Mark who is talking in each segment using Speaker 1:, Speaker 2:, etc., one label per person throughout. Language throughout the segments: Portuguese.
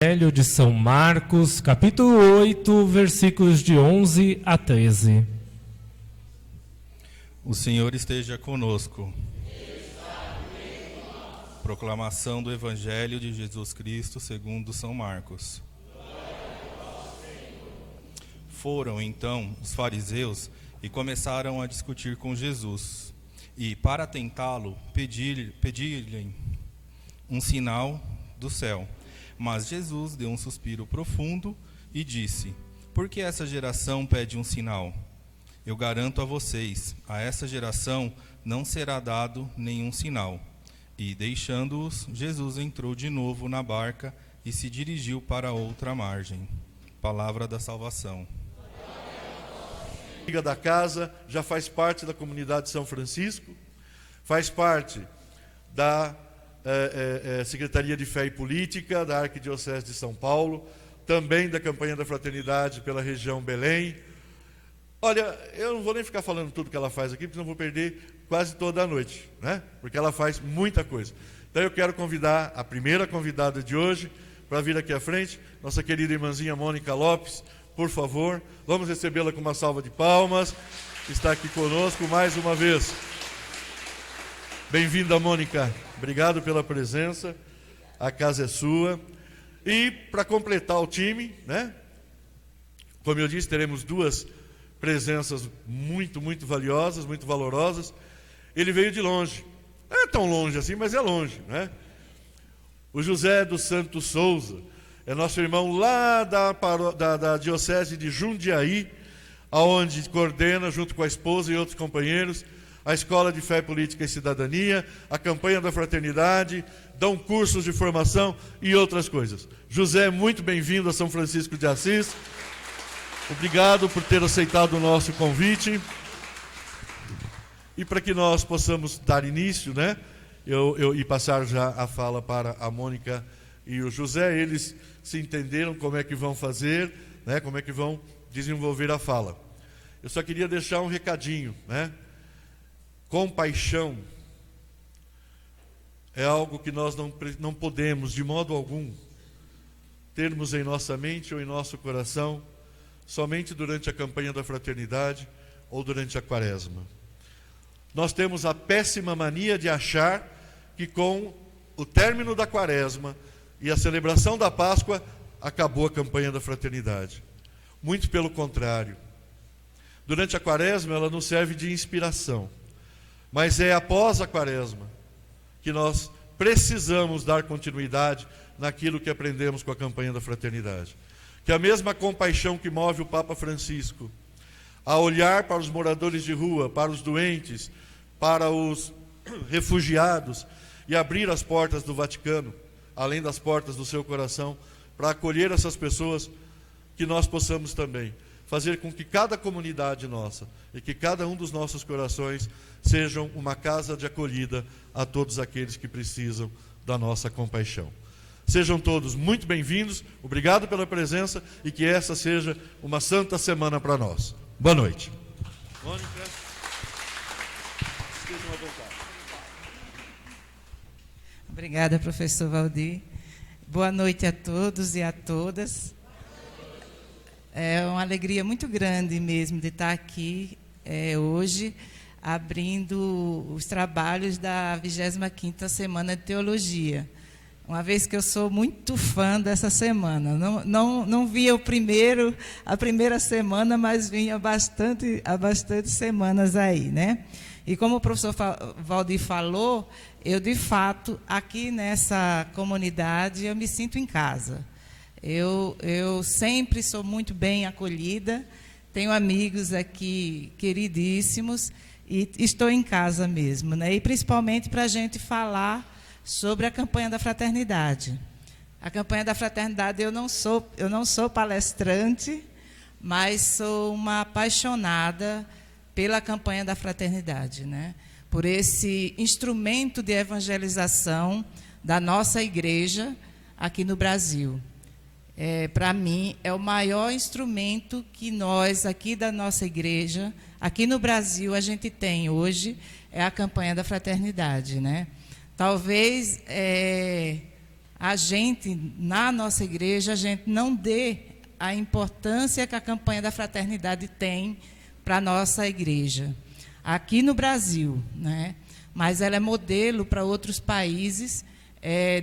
Speaker 1: Evangelho de São Marcos, capítulo 8, versículos de 11 a 13.
Speaker 2: O Senhor esteja conosco. Proclamação do Evangelho de Jesus Cristo segundo São Marcos. Foram então os fariseus e começaram a discutir com Jesus. E, para tentá-lo, pedir-lhe um sinal do céu. Mas Jesus deu um suspiro profundo e disse: Por que essa geração pede um sinal? Eu garanto a vocês, a essa geração não será dado nenhum sinal. E, deixando-os, Jesus entrou de novo na barca e se dirigiu para outra margem. Palavra da salvação.
Speaker 3: Amiga da casa, já faz parte da comunidade de São Francisco, faz parte da Secretaria de Fé e Política da Arquidiocese de São Paulo, também da campanha da Fraternidade pela região Belém. Olha, eu não vou nem ficar falando tudo que ela faz aqui, porque não vou perder quase toda a noite, né? Porque ela faz muita coisa. Então eu quero convidar a primeira convidada de hoje para vir aqui à frente, nossa querida irmãzinha Mônica Lopes, por favor. Vamos recebê-la com uma salva de palmas. Está aqui conosco mais uma vez. Bem-vinda, Mônica. Obrigado pela presença. A casa é sua. E para completar o time, né? Como eu disse, teremos duas presenças muito valiosas, muito valorosas. Ele veio de longe. Não é tão longe assim, mas é longe, né? O José dos Santos Souza é nosso irmão lá da Diocese de Jundiaí, aonde coordena, junto com a esposa e outros companheiros, a Escola de Fé, Política e Cidadania, a campanha da Fraternidade, dão cursos de formação e outras coisas. José, muito bem-vindo a São Francisco de Assis. Obrigado por ter aceitado o nosso convite. E para que nós possamos dar início, né, e passar já a fala para a Mônica e o José, eles se entenderam como é que vão fazer, né, como é que vão desenvolver a fala. Eu só queria deixar um recadinho, né? Compaixão é algo que nós não podemos, de modo algum, termos em nossa mente ou em nosso coração somente durante a campanha da fraternidade ou durante a quaresma. Nós temos a péssima mania de achar que com o término da quaresma e a celebração da Páscoa acabou a campanha da fraternidade. Muito pelo contrário. Durante a quaresma ela nos serve de inspiração. Mas é após a quaresma que nós precisamos dar continuidade naquilo que aprendemos com a campanha da fraternidade. Que a mesma compaixão que move o Papa Francisco a olhar para os moradores de rua, para os doentes, para os refugiados e abrir as portas do Vaticano, além das portas do seu coração, para acolher essas pessoas, que nós possamos também fazer com que cada comunidade nossa e que cada um dos nossos corações sejam uma casa de acolhida a todos aqueles que precisam da nossa compaixão. Sejam todos muito bem-vindos, obrigado pela presença e que essa seja uma santa semana para nós. Boa noite. Mônica, estejam à vontade.
Speaker 4: Obrigada, professor Valdir. Boa noite a todos e a todas. É uma alegria muito grande mesmo de estar aqui hoje, abrindo os trabalhos da 25ª Semana de Teologia. Uma vez que eu sou muito fã dessa semana. Não via a primeira semana, mas vinha há bastante semanas aí, né? E como o professor Valdir falou, eu, de fato, aqui nessa comunidade, eu me sinto em casa. Eu sempre sou muito bem acolhida, tenho amigos aqui queridíssimos e estou em casa mesmo, né? E principalmente para a gente falar sobre a campanha da fraternidade. A campanha da fraternidade, eu não sou palestrante, mas sou uma apaixonada pela campanha da fraternidade, né? Por esse instrumento de evangelização da nossa igreja aqui no Brasil. Para mim, é o maior instrumento que nós, aqui da nossa igreja, aqui no Brasil, a gente tem hoje, é a campanha da fraternidade, né? Talvez a gente, na nossa igreja, a gente não dê a importância que a campanha da fraternidade tem para a nossa igreja, aqui no Brasil, né? Mas ela é modelo para outros países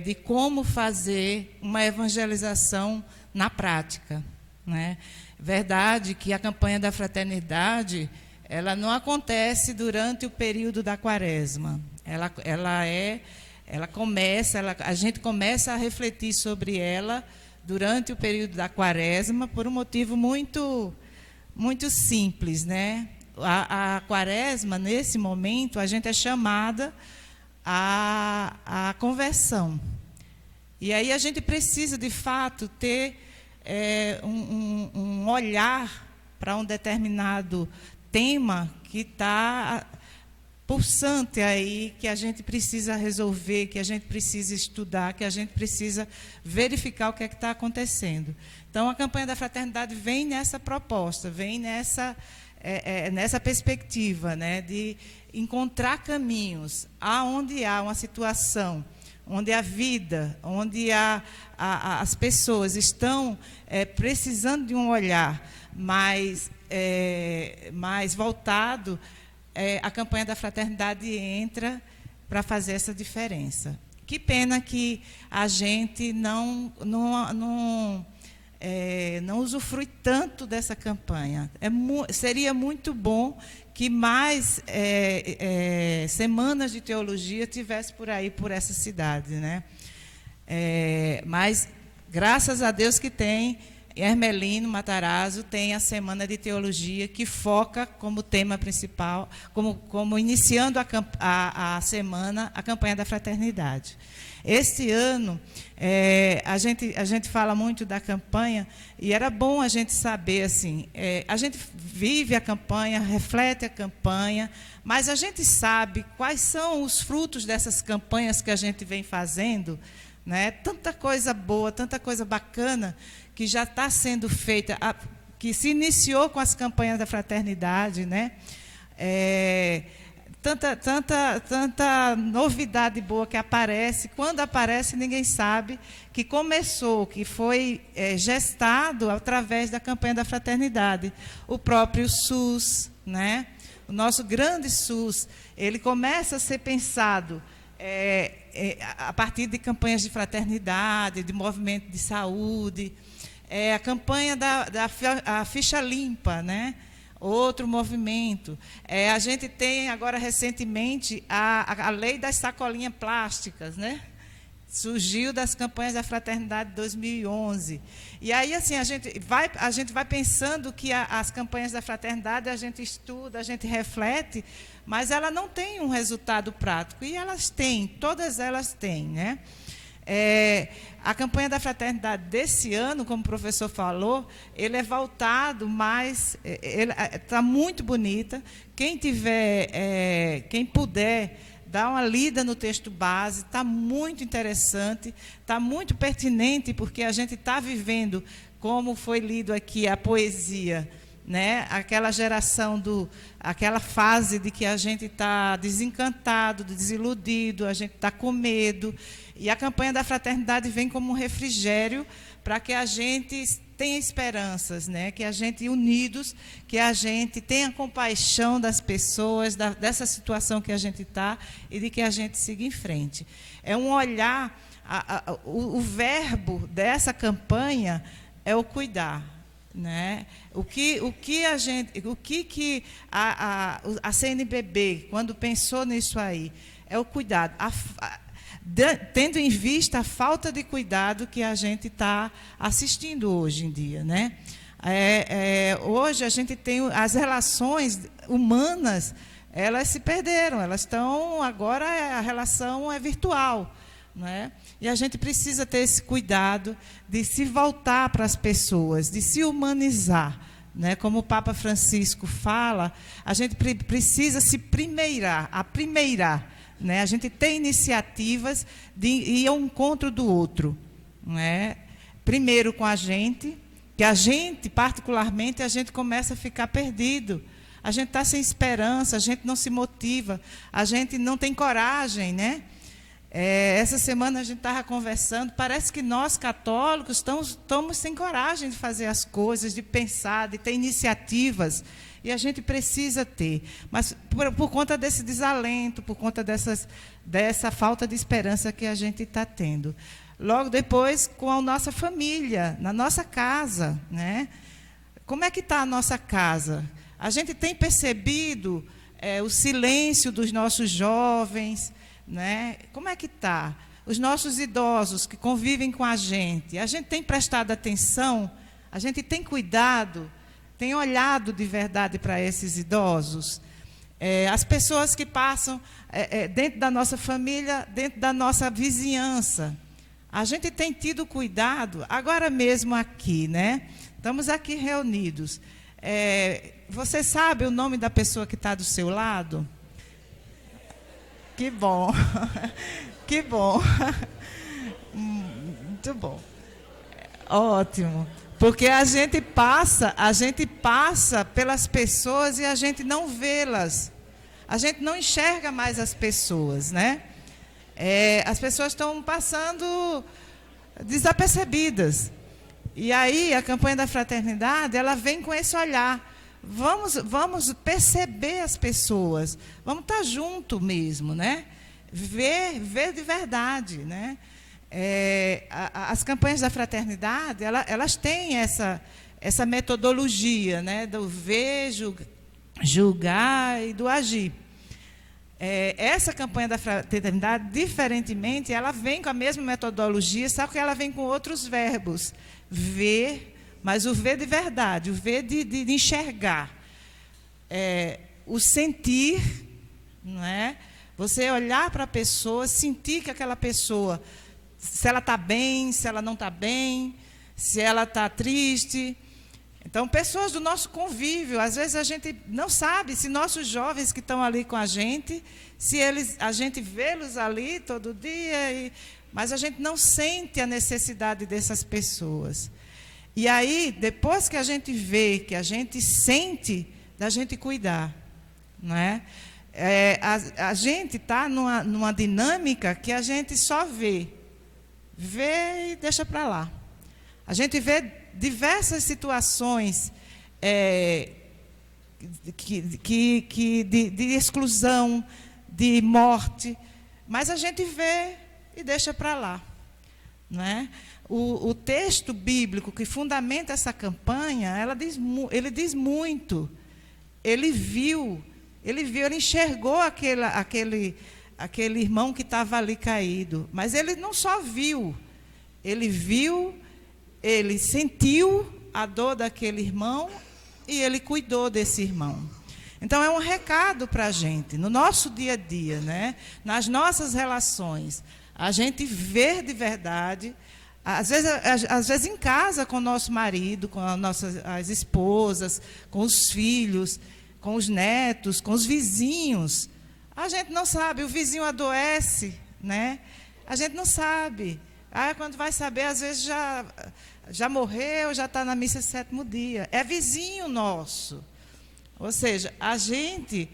Speaker 4: de como fazer uma evangelização na prática, né? Verdade que a campanha da fraternidade, ela não acontece durante o período da quaresma. A gente começa a refletir sobre ela durante o período da quaresma por um motivo muito, muito simples, né? A quaresma, nesse momento, a gente é chamada à conversão. E aí a gente precisa, de fato, ter um olhar para um determinado tema que está pulsante aí, que a gente precisa resolver, que a gente precisa estudar, que a gente precisa verificar o que é que está acontecendo. Então, a campanha da fraternidade vem nessa proposta, vem nessa perspectiva, né, de encontrar caminhos aonde há uma situação, onde a vida, onde as pessoas estão precisando de um olhar mais voltado, a campanha da fraternidade entra para fazer essa diferença. Que pena que a gente não usufrui tanto dessa campanha. Seria muito bom que mais semanas de teologia tivesse por aí, por essa cidade, né? Mas, graças a Deus que tem, Hermelino, Matarazzo, tem a Semana de Teologia, que foca como tema principal, como iniciando a semana, a campanha da fraternidade. Este ano, a gente fala muito da campanha, e era bom a gente saber, assim, a gente vive a campanha, reflete a campanha, mas a gente sabe quais são os frutos dessas campanhas que a gente vem fazendo, né? Tanta coisa boa, tanta coisa bacana, que já está sendo feita, que se iniciou com as campanhas da fraternidade, né? Tanta novidade boa que aparece. Quando aparece, ninguém sabe que começou, que foi gestado através da campanha da fraternidade. O próprio SUS, né? O nosso grande SUS, ele começa a ser pensado a partir de campanhas de fraternidade, de movimento de saúde, a campanha da ficha limpa, né? Outro movimento. A gente tem agora recentemente a lei das sacolinhas plásticas, né? Surgiu das campanhas da fraternidade de 2011. E aí, assim, a gente vai pensando que as campanhas da fraternidade a gente estuda, a gente reflete, mas ela não tem um resultado prático. E elas têm, todas elas têm, né? A campanha da fraternidade desse ano, como o professor falou, ele é voltado mais, está muito bonita. Quem puder dar uma lida no texto base, está muito interessante, está muito pertinente, porque a gente está vivendo, como foi lido aqui, a poesia, né? Aquela geração aquela fase de que a gente está desencantado, desiludido, a gente está com medo. E a campanha da fraternidade vem como um refrigério para que a gente tenha esperanças, né? Que a gente, unidos, que a gente tenha compaixão das pessoas, dessa situação que a gente está, e de que a gente siga em frente. É um olhar, o verbo dessa campanha é o cuidar, né? O que a CNBB, quando pensou nisso aí, é o cuidado. Tendo em vista a falta de cuidado que a gente está assistindo hoje em dia, né? Hoje a gente tem as relações humanas, elas se perderam, elas estão agora, a relação é virtual, né? E a gente precisa ter esse cuidado de se voltar para as pessoas, de se humanizar, né? Como o Papa Francisco fala, a gente precisa se aprimeirar, né? A gente tem iniciativas de ir ao encontro do outro, né? Primeiro com a gente, que a gente, particularmente, a gente começa a ficar perdido. A gente está sem esperança, a gente não se motiva, a gente não tem coragem, né? Essa semana a gente estava conversando, parece que nós católicos estamos sem coragem de fazer as coisas, de pensar, de ter iniciativas, e a gente precisa ter. Mas por conta desse desalento, por conta dessa falta de esperança que a gente está tendo. Logo depois, com a nossa família, na nossa casa, né? Como é que está a nossa casa? A gente tem percebido o silêncio dos nossos jovens, né? Como é que está? Os nossos idosos que convivem com a gente tem prestado atenção? A gente tem cuidado? Tem olhado de verdade para esses idosos? As pessoas que passam dentro da nossa família, dentro da nossa vizinhança, a gente tem tido cuidado, agora mesmo aqui, né? Estamos aqui reunidos. Você sabe o nome da pessoa que está do seu lado? Que bom, que bom, muito bom, ótimo. Porque a gente passa pelas pessoas e a gente não vê-las, a gente não enxerga mais as pessoas, né? As pessoas estão passando desapercebidas. E aí a campanha da fraternidade, ela vem com esse olhar. Vamos perceber as pessoas, vamos estar junto mesmo, né? Ver de verdade, né? As campanhas da fraternidade, elas têm essa metodologia, né? Do ver, julgar e do agir. Essa campanha da fraternidade, diferentemente, ela vem com a mesma metodologia, só que ela vem com outros verbos. Ver, mas o ver de verdade, o ver de enxergar. O sentir, não é? Você olhar para a pessoa, sentir que aquela pessoa, se ela está bem, se ela não está bem, se ela está triste. Então, pessoas do nosso convívio, às vezes a gente não sabe se nossos jovens que estão ali com a gente, a gente vê-los ali todo dia, mas a gente não sente a necessidade dessas pessoas. E aí, depois que a gente vê, que a gente sente, da gente cuidar, não é? A gente está numa dinâmica que a gente só vê e deixa para lá. A gente vê diversas situações de exclusão, de morte, mas a gente vê e deixa para lá, não é? O texto bíblico que fundamenta essa campanha, ele diz muito. Ele viu, ele enxergou aquele irmão que estava ali caído, mas ele não só viu, ele viu, ele sentiu a dor daquele irmão e ele cuidou desse irmão. Então, é um recado para a gente, no nosso dia a dia, né? Nas nossas relações, a gente ver de verdade, às vezes em casa com o nosso marido, com as esposas, com os filhos, com os netos, com os vizinhos. A gente não sabe, o vizinho adoece, né? A gente não sabe. Quando vai saber, às vezes já morreu, já está na missa 7º dia. É vizinho nosso. Ou seja, a gente,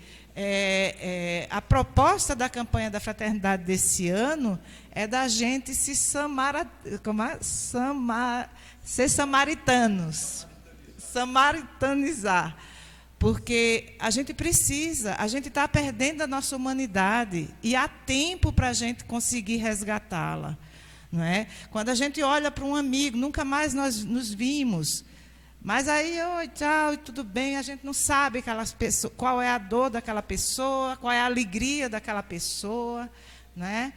Speaker 4: a proposta da campanha da fraternidade desse ano é da gente ser samaritanos, samaritanizar. Porque a gente está perdendo a nossa humanidade e há tempo para a gente conseguir resgatá-la. Não é? Quando a gente olha para um amigo, nunca mais nós nos vimos, mas aí, oi, tchau, tudo bem, a gente não sabe qual é a dor daquela pessoa, qual é a alegria daquela pessoa. Não é?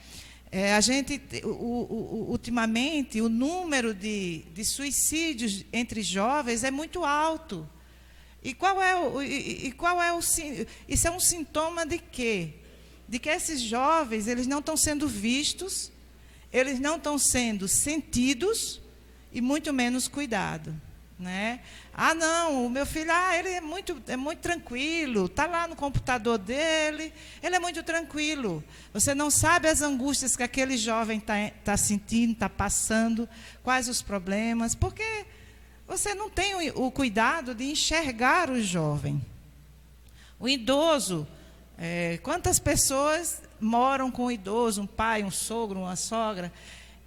Speaker 4: Ultimamente, o número de suicídios entre jovens é muito alto. Isso é um sintoma de quê? De que esses jovens, eles não estão sendo vistos, eles não estão sendo sentidos e muito menos cuidado, né? Não, o meu filho, ele é muito tranquilo, está lá no computador dele, ele é muito tranquilo. Você não sabe as angústias que aquele jovem está sentindo, está passando, quais os problemas, porque você não tem o cuidado de enxergar o jovem. O idoso, quantas pessoas moram com um idoso, um pai, um sogro, uma sogra,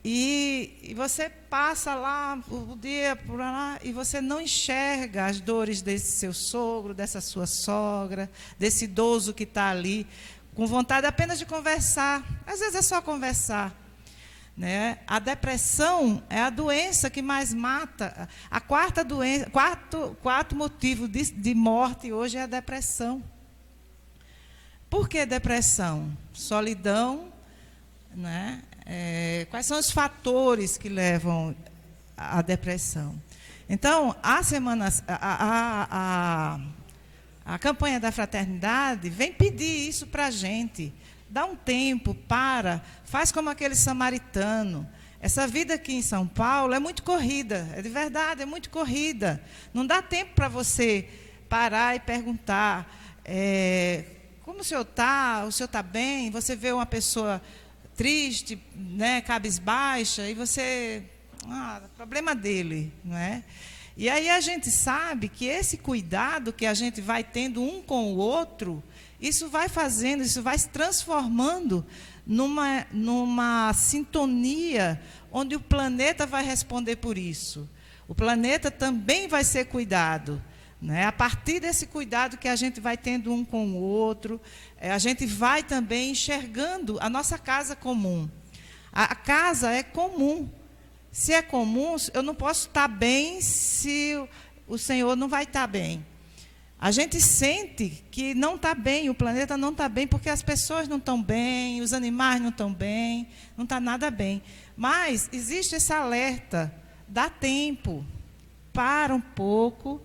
Speaker 4: e você passa lá o dia por lá e você não enxerga as dores desse seu sogro, dessa sua sogra, desse idoso que está ali, com vontade apenas de conversar. Às vezes é só conversar. Né? A depressão é a doença que mais mata. A quarto motivo de morte hoje é a depressão. Por que depressão? Solidão, né? Quais são os fatores que levam à depressão? Então, a campanha da fraternidade vem pedir isso para a gente. Dá um tempo, faz como aquele samaritano. Essa vida aqui em São Paulo é muito corrida, é de verdade, é muito corrida. Não dá tempo para você parar e perguntar, como o senhor está bem? Você vê uma pessoa triste, né, cabisbaixa, e você, problema dele, não é? E aí a gente sabe que esse cuidado que a gente vai tendo um com o outro, isso vai se transformando numa sintonia onde o planeta vai responder por isso. O planeta também vai ser cuidado. Né? A partir desse cuidado que a gente vai tendo um com o outro, a gente vai também enxergando a nossa casa comum. A casa é comum. Se é comum, eu não posso estar bem se o Senhor não vai estar bem. A gente sente que não está bem, o planeta não está bem, porque as pessoas não estão bem, os animais não estão bem, não está nada bem. Mas existe esse alerta, dá tempo, para um pouco,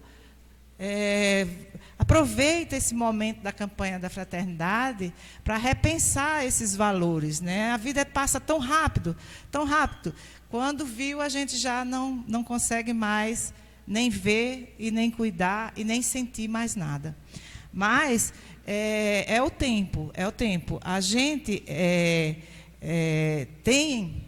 Speaker 4: aproveita esse momento da campanha da fraternidade para repensar esses valores. Né? A vida passa tão rápido, tão rápido. Quando viu, a gente já não consegue mais nem ver e nem cuidar e nem sentir mais nada. Mas é o tempo. A gente tem,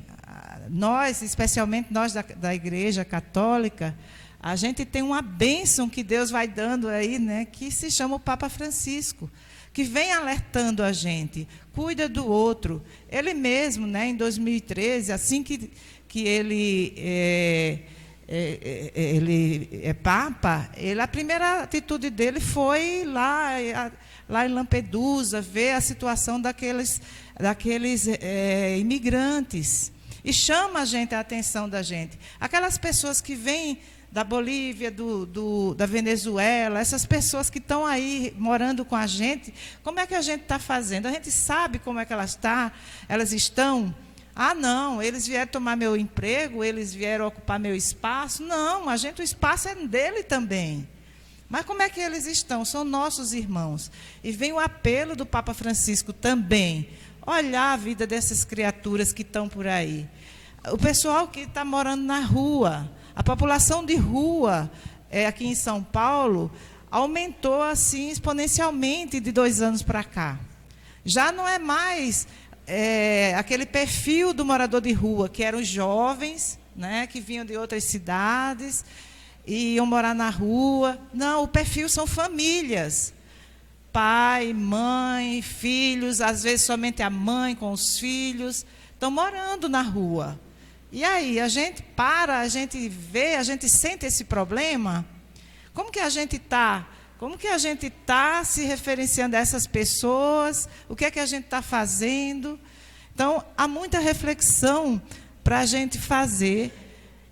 Speaker 4: nós, especialmente nós da Igreja Católica, a gente tem uma bênção que Deus vai dando aí, né, que se chama o Papa Francisco, que vem alertando a gente, cuida do outro. Ele mesmo, né, em 2013, assim que ele é Papa, a primeira atitude dele foi lá em Lampedusa, ver a situação daqueles imigrantes. E chama a atenção da gente. Aquelas pessoas que vêm da Bolívia, da Venezuela, essas pessoas que estão aí morando com a gente, como é que a gente está fazendo? A gente sabe como é que elas estão. Não, eles vieram tomar meu emprego, eles vieram ocupar meu espaço. Não, o espaço é dele também. Mas como é que eles estão? São nossos irmãos. E vem o apelo do Papa Francisco também, olhar a vida dessas criaturas que estão por aí. O pessoal que está morando na rua, a população de rua aqui em São Paulo aumentou assim exponencialmente de 2 anos para cá. Já não é mais aquele perfil do morador de rua, que eram os jovens, né, que vinham de outras cidades e iam morar na rua. Não, o perfil são famílias. Pai, mãe, filhos, às vezes somente a mãe com os filhos, estão morando na rua. E aí, a gente vê, a gente sente esse problema. Como que a gente está? Como que a gente está se referenciando a essas pessoas? O que é que a gente está fazendo? Então, há muita reflexão para a gente fazer,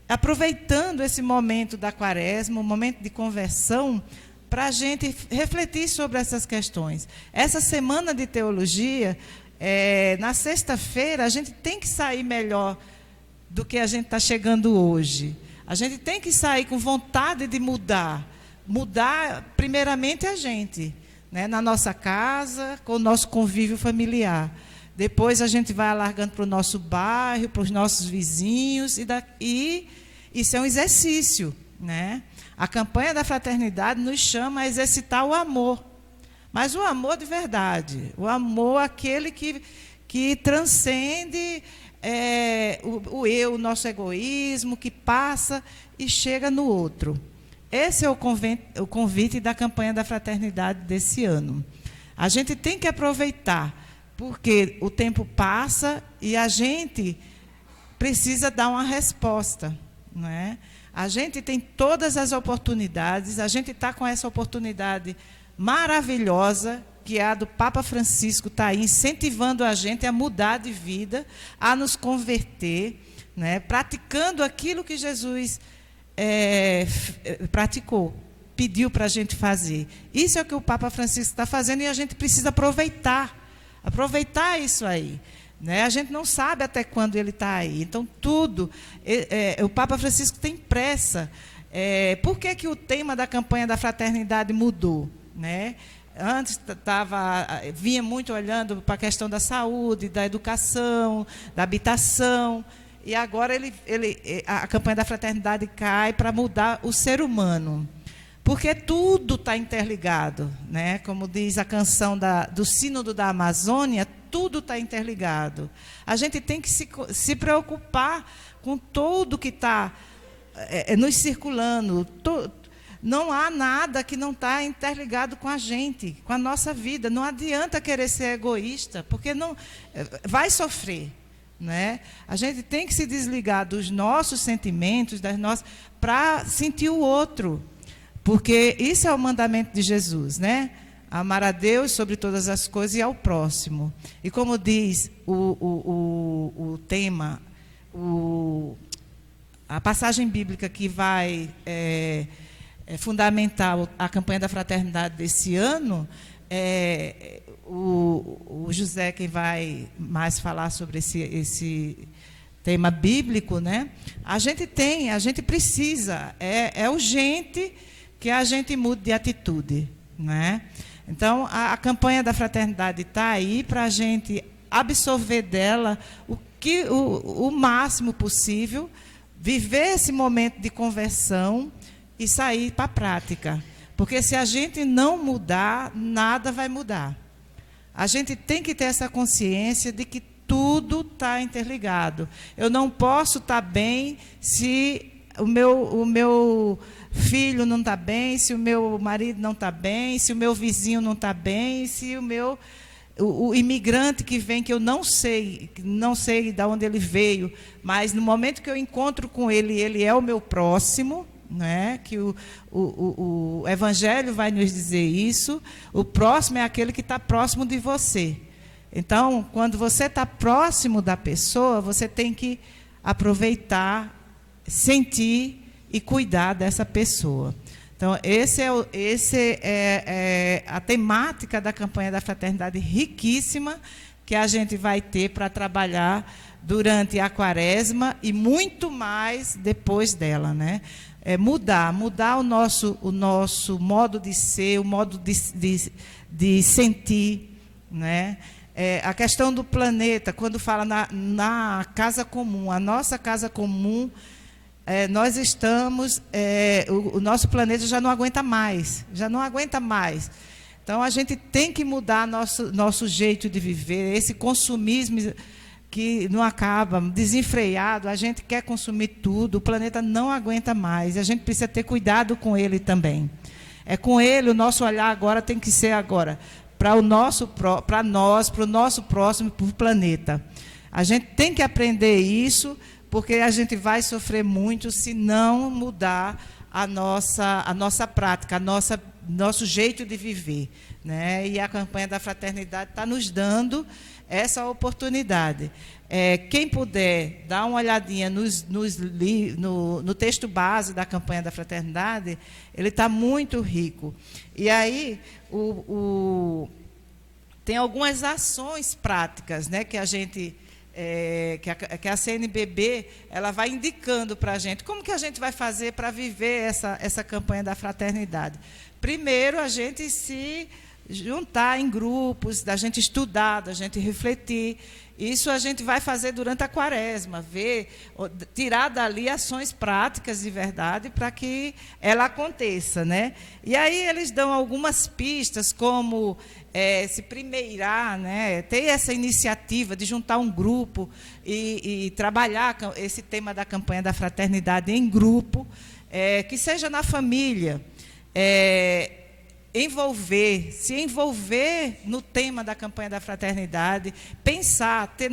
Speaker 4: aproveitando esse momento da quaresma, um momento de conversão, para a gente refletir sobre essas questões. Essa semana de teologia, na sexta-feira, a gente tem que sair melhor do que a gente está chegando hoje. A gente tem que sair com vontade de mudar. Mudar, primeiramente, a gente, né, na nossa casa, com o nosso convívio familiar. Depois a gente vai alargando para o nosso bairro, para os nossos vizinhos, e isso é um exercício. Né? A campanha da fraternidade nos chama a exercitar o amor. Mas o amor de verdade, o amor aquele que transcende o eu, o nosso egoísmo, que passa e chega no outro. Esse é o convite da campanha da fraternidade desse ano. A gente tem que aproveitar porque o tempo passa e a gente precisa dar uma resposta, não é? A gente tem todas as oportunidades, a gente está com essa oportunidade maravilhosa, que é a do Papa Francisco, está aí incentivando a gente a mudar de vida, a nos converter, né, praticando aquilo que Jesus praticou, pediu para a gente fazer. Isso é o que o Papa Francisco está fazendo e a gente precisa aproveitar isso aí. Né? A gente não sabe até quando ele está aí. Então, tudo... o Papa Francisco tem pressa. Por que o tema da campanha da fraternidade mudou? Né? Antes vinha muito olhando para a questão da saúde, da educação, da habitação, e agora a campanha da fraternidade cai para mudar o ser humano. Porque tudo está interligado, né? Como diz a canção do Sínodo da Amazônia, tudo está interligado. A gente tem que se preocupar com tudo que está nos circulando. Não há nada que não está interligado com a gente, com a nossa vida. Não adianta querer ser egoísta, porque não vai sofrer. Né? A gente tem que se desligar dos nossos sentimentos, para sentir o outro. Porque isso é o mandamento de Jesus, né? Amar a Deus sobre todas as coisas e ao próximo. E como diz o tema, a passagem bíblica que vai fundamentar a campanha da fraternidade desse ano, o José, quem vai mais falar sobre esse tema bíblico, né? A gente precisa, é urgente que a gente mude de atitude, né? Então, a campanha da fraternidade está aí para a gente absorver dela o máximo possível, viver esse momento de conversão e sair para a prática. Porque se a gente não mudar, nada vai mudar. A gente tem que ter essa consciência de que tudo está interligado. Eu não posso estar bem se o meu filho não está bem, se o meu marido não está bem, se o meu vizinho não está bem, se o imigrante que vem, que eu não sei de onde ele veio, mas no momento que eu encontro com ele, ele é o meu próximo, né? Que o Evangelho vai nos dizer isso. O próximo é aquele que está próximo de você. Então, quando você está próximo da pessoa, você tem que aproveitar, sentir e cuidar dessa pessoa. Então, esse é a temática da campanha da fraternidade riquíssima que a gente vai ter para trabalhar durante a Quaresma e muito mais depois dela, né? Mudar o nosso modo de ser, o modo de sentir, né? A questão do planeta, quando fala na casa comum, a nossa casa comum, nós estamos, o nosso planeta já não aguenta mais. Então, a gente tem que mudar nosso jeito de viver, esse consumismo que não acaba, desenfreado, a gente quer consumir tudo, o planeta não aguenta mais, e a gente precisa ter cuidado com ele também. Com ele, o nosso olhar agora tem que ser agora para nós, para o nosso próximo, para o planeta. A gente tem que aprender isso, porque a gente vai sofrer muito se não mudar a nossa prática, nosso jeito de viver, né? E a campanha da fraternidade está nos dando essa oportunidade. Quem puder dar uma olhadinha no texto base da campanha da fraternidade, ele está muito rico. E aí tem algumas ações práticas, né, que a gente que a CNBB ela vai indicando para a gente como que a gente vai fazer para viver essa campanha da fraternidade. Primeiro, a gente se juntar em grupos, da gente estudar, da gente refletir. Isso a gente vai fazer durante a Quaresma, tirar dali ações práticas de verdade para que ela aconteça, né? E aí eles dão algumas pistas, como se primeirar, né? Ter essa iniciativa de juntar um grupo e trabalhar esse tema da campanha da fraternidade em grupo, que seja na família. se envolver no tema da campanha da fraternidade, pensar, ter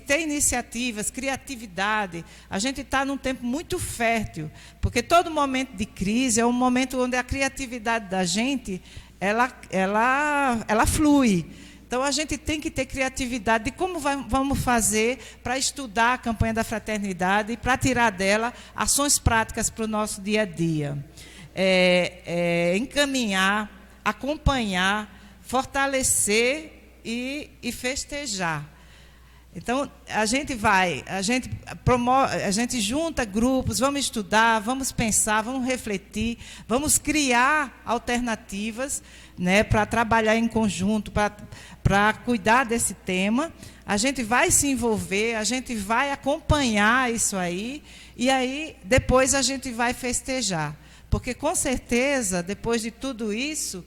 Speaker 4: ter iniciativas, criatividade. A gente está num tempo muito fértil, porque todo momento de crise é um momento onde a criatividade da gente, ela flui. Então, a gente tem que ter criatividade de como vamos fazer para estudar a campanha da fraternidade e para tirar dela ações práticas para o nosso dia a dia. Encaminhar, acompanhar, fortalecer e festejar. Então, a gente junta grupos, vamos estudar, vamos pensar, vamos refletir, vamos criar alternativas, né, para trabalhar em conjunto, para cuidar desse tema. A gente vai se envolver, a gente vai acompanhar isso aí, e aí depois a gente vai festejar. Porque, com certeza, depois de tudo isso,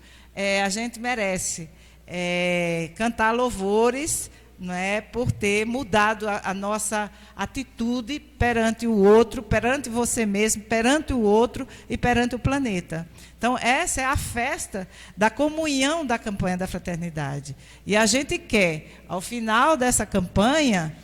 Speaker 4: a gente merece cantar louvores, não é, por ter mudado a nossa atitude perante o outro, perante você mesmo, perante o outro e perante o planeta. Então, essa é a festa da comunhão da campanha da fraternidade. E a gente quer, ao final dessa campanha,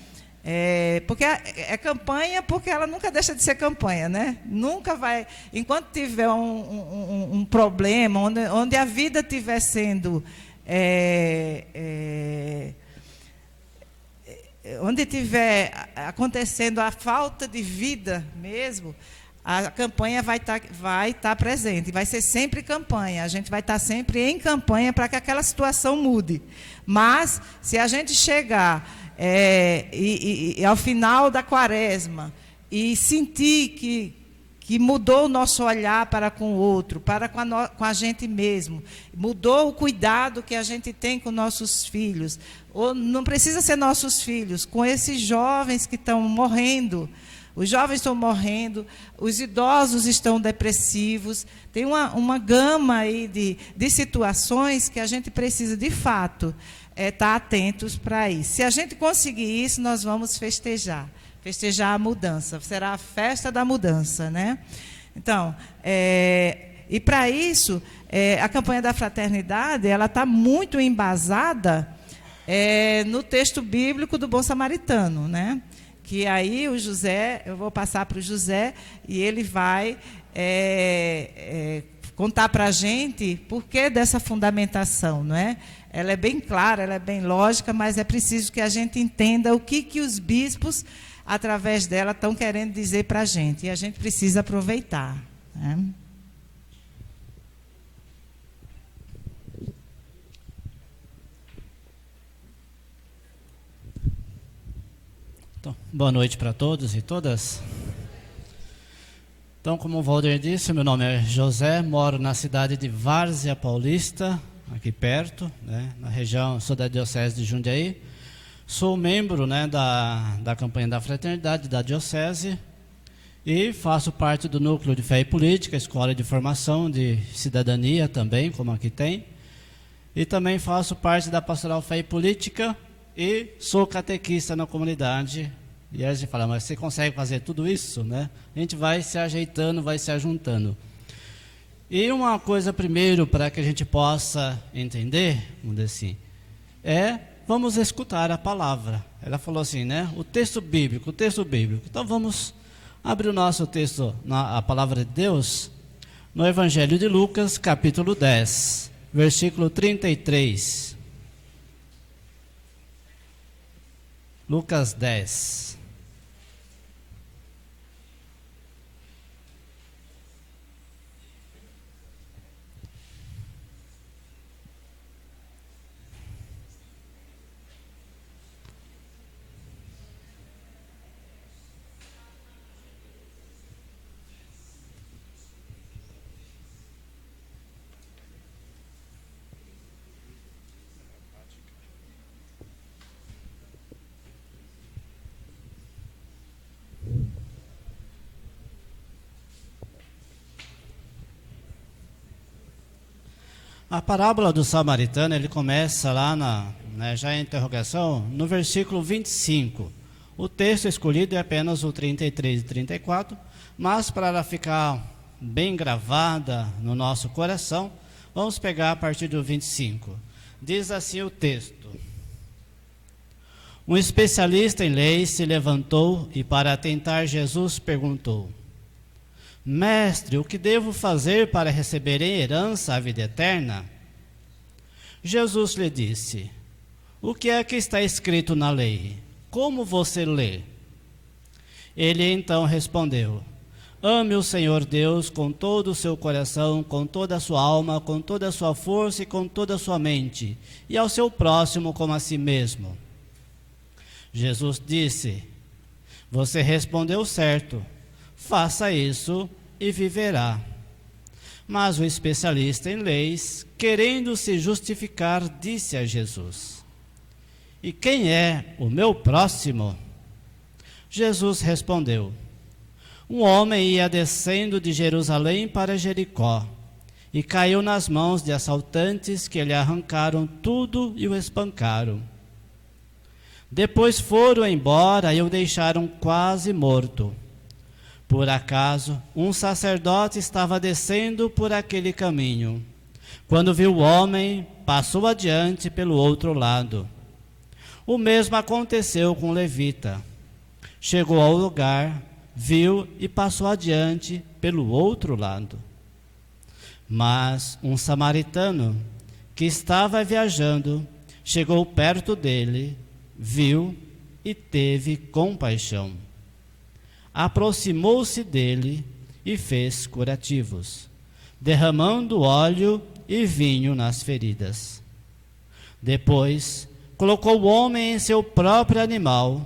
Speaker 4: porque é campanha, porque ela nunca deixa de ser campanha, né? Nunca vai, enquanto tiver um problema, onde a vida estiver sendo onde estiver acontecendo a falta de vida mesmo, a campanha vai estar presente, vai ser sempre campanha, a gente vai estar sempre em campanha para que aquela situação mude. Mas, se a gente chegar ao final da quaresma e sentir que mudou o nosso olhar para com o outro, para com a gente mesmo, mudou o cuidado que a gente tem com nossos filhos, ou não precisa ser nossos filhos, com esses jovens que estão morrendo. Os jovens estão morrendo, os idosos estão depressivos, tem uma gama aí de situações que a gente precisa, de fato, estar atentos para isso. Se a gente conseguir isso, nós vamos festejar a mudança, será a festa da mudança, né? Então, e para isso, a campanha da fraternidade, ela está muito embasada no texto bíblico do Bom Samaritano, né? Que aí o José, eu vou passar para o José, e ele vai contar para a gente por que dessa fundamentação, não é? Ela é bem clara, ela é bem lógica, mas é preciso que a gente entenda o que os bispos, através dela, estão querendo dizer para a gente, e a gente precisa aproveitar, né?
Speaker 5: Então, boa noite para todos e todas. Então, como o Walter disse, meu nome é José, moro na cidade de Várzea Paulista, aqui perto, né, na região, sou da Diocese de Jundiaí. Sou membro, né, da campanha da fraternidade da Diocese e faço parte do núcleo de fé e política, escola de formação de cidadania também, como aqui tem. E também faço parte da pastoral fé e política e sou catequista na comunidade. E aí a gente fala, mas você consegue fazer tudo isso, né? A gente vai se ajeitando, vai se ajuntando. E uma coisa primeiro, para que a gente possa entender, vamos dizer assim, vamos escutar a palavra. Ela falou assim, né? O texto bíblico. Então vamos abrir o nosso texto, a palavra de Deus, no Evangelho de Lucas, capítulo 10, versículo 33. Lucas 10. A parábola do samaritano, ele começa lá já em interrogação, no versículo 25. O texto escolhido é apenas o 33 e 34, mas para ela ficar bem gravada no nosso coração. Vamos pegar a partir do 25. Diz assim o texto: Um especialista em leis se levantou e, para tentar Jesus, perguntou: Mestre, o que devo fazer para receber em herança a vida eterna? Jesus lhe disse: O que é que está escrito na lei? Como você lê? Ele então respondeu: Ame o Senhor Deus com todo o seu coração, com toda a sua alma, com toda a sua força e com toda a sua mente, e ao seu próximo como a si mesmo. Jesus disse: Você respondeu certo, faça isso e viverá. Mas o especialista em leis, querendo se justificar, disse a Jesus: E quem é o meu próximo? Jesus respondeu: Um homem ia descendo de Jerusalém para Jericó e caiu nas mãos de assaltantes que lhe arrancaram tudo e o espancaram. Depois foram embora e o deixaram quase morto. Por acaso, um sacerdote estava descendo por aquele caminho. Quando viu o homem, passou adiante pelo outro lado. O mesmo aconteceu com o levita. Chegou ao lugar, viu e passou adiante pelo outro lado. Mas um samaritano que estava viajando chegou perto dele, viu e teve compaixão. Aproximou-se dele e fez curativos, derramando óleo e vinho nas feridas. Depois, colocou o homem em seu próprio animal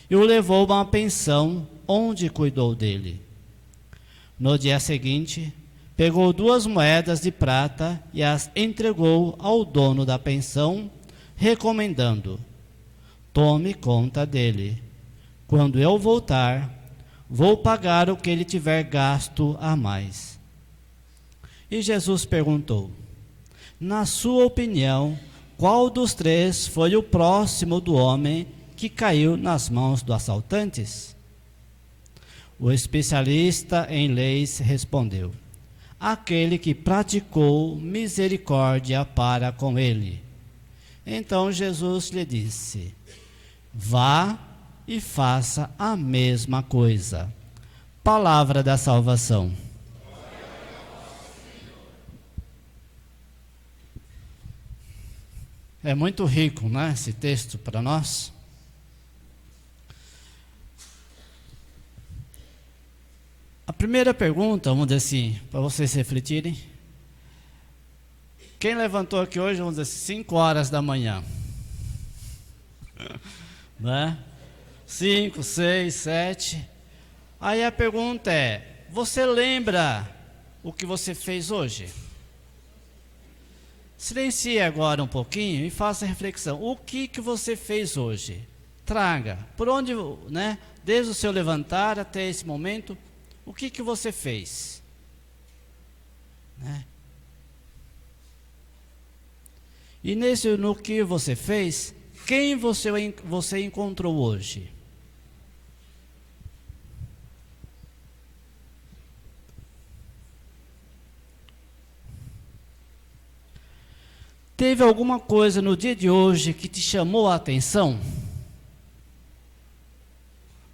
Speaker 5: e o levou a uma pensão onde cuidou dele. No dia seguinte, pegou 2 moedas de prata e as entregou ao dono da pensão, recomendando: Tome conta dele. Quando eu voltar, vou pagar o que ele tiver gasto a mais. E Jesus perguntou: Na sua opinião, qual dos 3 foi o próximo do homem que caiu nas mãos dos assaltantes? O especialista em leis respondeu: Aquele que praticou misericórdia para com ele. Então Jesus lhe disse: Vá e faça a mesma coisa. Palavra da salvação. É muito rico, né, esse texto para nós. A primeira pergunta, vamos dizer assim, para vocês refletirem. Quem levantou aqui hoje, vamos dizer assim, 5 horas da manhã? Né? 5, 6, 7. Aí a pergunta é: você lembra o que você fez hoje? Silencie agora um pouquinho e faça a reflexão. O que você fez hoje? Traga. Por onde, né? Desde o seu levantar até esse momento, o que você fez? Né? E no que você fez, quem você encontrou hoje? Teve alguma coisa no dia de hoje que te chamou a atenção?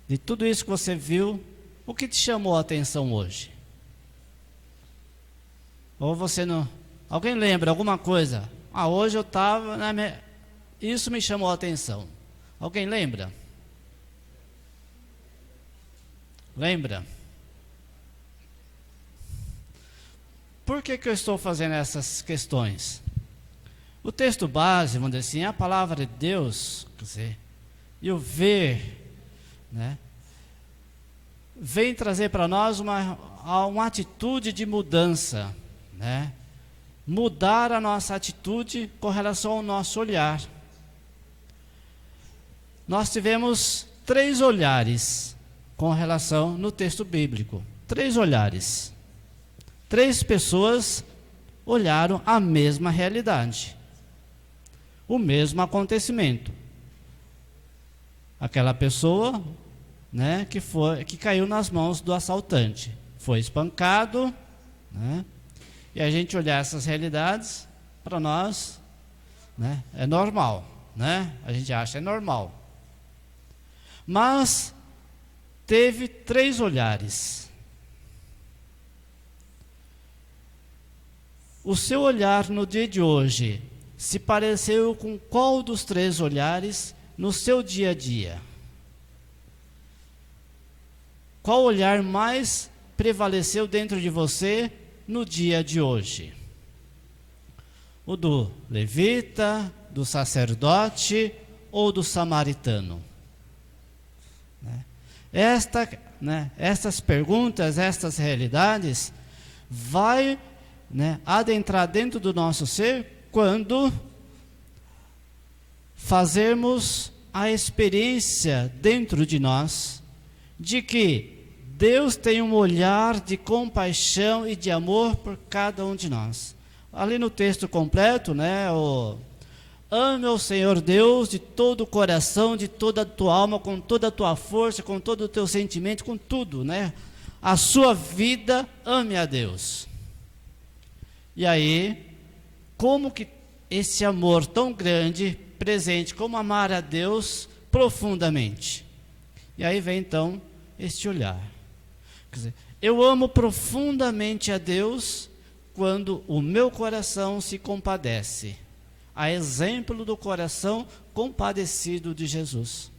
Speaker 5: De tudo isso que você viu, o que te chamou a atenção hoje? Ou você não... Alguém lembra alguma coisa? Hoje eu estava... Isso me chamou a atenção. Alguém lembra? Lembra? Por que eu estou fazendo essas questões? O texto base, vamos dizer assim, é a palavra de Deus, quer dizer, e o ver, né, vem trazer para nós uma atitude de mudança, né? Mudar a nossa atitude com relação ao nosso olhar. Nós tivemos 3 olhares com relação no texto bíblico. 3 olhares. 3 pessoas olharam a mesma realidade. O mesmo acontecimento. Aquela pessoa, né, que caiu nas mãos do assaltante. foi espancado, né? E a gente olhar essas realidades, para nós, né, é normal, né? A gente acha é normal. Mas teve 3 olhares. O seu olhar no dia de hoje se pareceu com qual dos 3 olhares no seu dia a dia? Qual olhar mais prevaleceu dentro de você no dia de hoje? O do levita, do sacerdote ou do samaritano? Estas perguntas, estas realidades, vai, adentrar dentro do nosso ser quando fazermos a experiência dentro de nós de que Deus tem um olhar de compaixão e de amor por cada um de nós. Ali no texto completo, ame o Senhor Deus de todo o coração, de toda a tua alma, com toda a tua força, com todo o teu sentimento, com tudo, A sua vida, ame a Deus. E aí, como que esse amor tão grande, presente, como amar a Deus profundamente? E aí vem então este olhar. Quer dizer, eu amo profundamente a Deus quando o meu coração se compadece, a exemplo do coração compadecido de Jesus.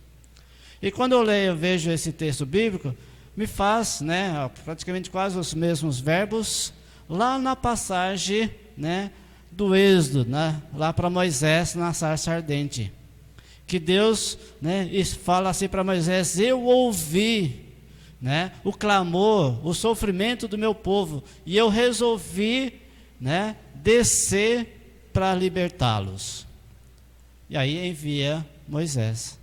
Speaker 5: E quando eu vejo esse texto bíblico, me faz, praticamente quase os mesmos verbos, lá na passagem, do Êxodo, lá para Moisés na sarça ardente, que Deus, fala assim para Moisés: eu ouvi, o clamor, o sofrimento do meu povo, e eu resolvi, descer para libertá-los. E aí envia Moisés.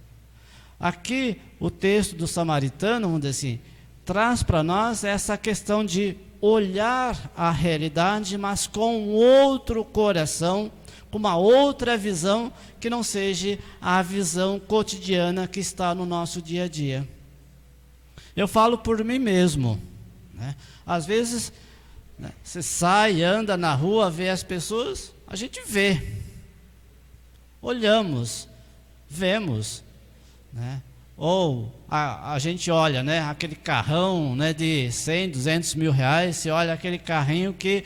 Speaker 5: Aqui o texto do samaritano, vamos dizer assim, traz para nós essa questão de olhar a realidade, mas com outro coração, com uma outra visão, que não seja a visão cotidiana que está no nosso dia a dia. Eu falo por mim mesmo, Às vezes, você sai, anda na rua, vê as pessoas, a gente vê, olhamos, vemos, ou a gente olha, aquele carrão, de 100, 200 mil reais, você olha aquele carrinho que,